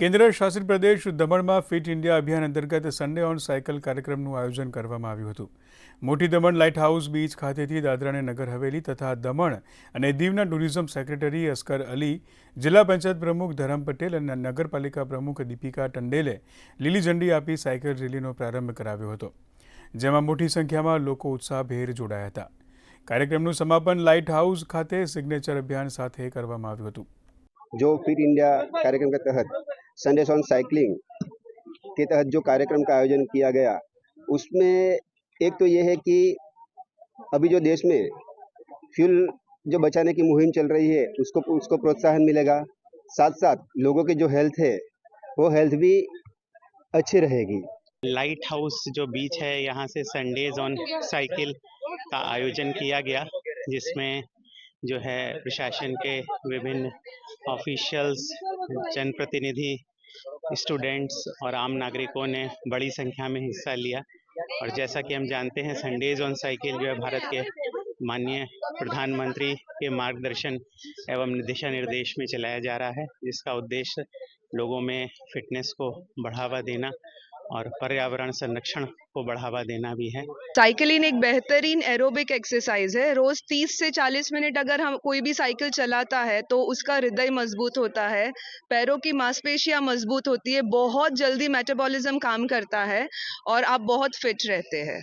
કેન્દ્ર શાસિત પ્રદેશ દમણમાં ફિટ ઇન્ડિયા અભિયાન અંતર્ગત સન્ડે ઓન સાયકલ કાર્યક્રમનું આયોજન કરવામાં આવ્યું હતું. મોટી દમણ લાઇટ હાઉસ બીચ ખાતેથી દાદરા અને નગર હવેલી તથા દમણ અને દીવના ટુરિઝમ સેક્રેટરી અસ્કર અલી, જિલ્લા પંચાયત પ્રમુખ ધરમ પટેલ અને નગરપાલિકા પ્રમુખ દીપિકા ટંડેલે લીલી ઝંડી આપી સાયકલ રેલીનો પ્રારંભ કરાવ્યો હતો, જેમાં મોટી સંખ્યામાં લોકો ઉત્સાહભેર જોડાયા હતા. કાર્યક્રમનું સમાપન લાઇટ હાઉસ ખાતે સિગ્નેચર અભિયાન સાથે કરવામાં આવ્યું હતું. जो फिट इंडिया कार्यक्रम के तहत संडे ऑन साइकिलिंग के तहत जो कार्यक्रम का आयोजन किया गया, उसमें एक तो ये है कि अभी जो देश में फ्यूल जो बचाने की मुहिम चल रही है उसको प्रोत्साहन मिलेगा, साथ साथ लोगों की जो हेल्थ है वो हेल्थ भी अच्छी रहेगी. लाइट हाउस जो बीच है, यहाँ से संडेज ऑन साइकिल का आयोजन किया गया, जिसमें जो है प्रशासन के विभिन्न ऑफिशियल्स, जनप्रतिनिधि, स्टूडेंट्स और आम नागरिकों ने बड़ी संख्या में हिस्सा लिया. और जैसा कि हम जानते हैं, संडेज ऑन साइकिल जो है भारत के माननीय प्रधानमंत्री के मार्गदर्शन एवं दिशा निर्देश में चलाया जा रहा है, जिसका उद्देश्य लोगों में फिटनेस को बढ़ावा देना और पर्यावरण संरक्षण को बढ़ावा देना भी है. साइकिलिंग एक बेहतरीन एरोबिक एक्सरसाइज है. रोज 30 से 40 मिनट अगर हम कोई भी साइकिल चलाता है तो उसका हृदय मजबूत होता है, पैरों की मांसपेशियां मजबूत होती है, बहुत जल्दी मेटाबॉलिज्म काम करता है और आप बहुत फिट रहते हैं.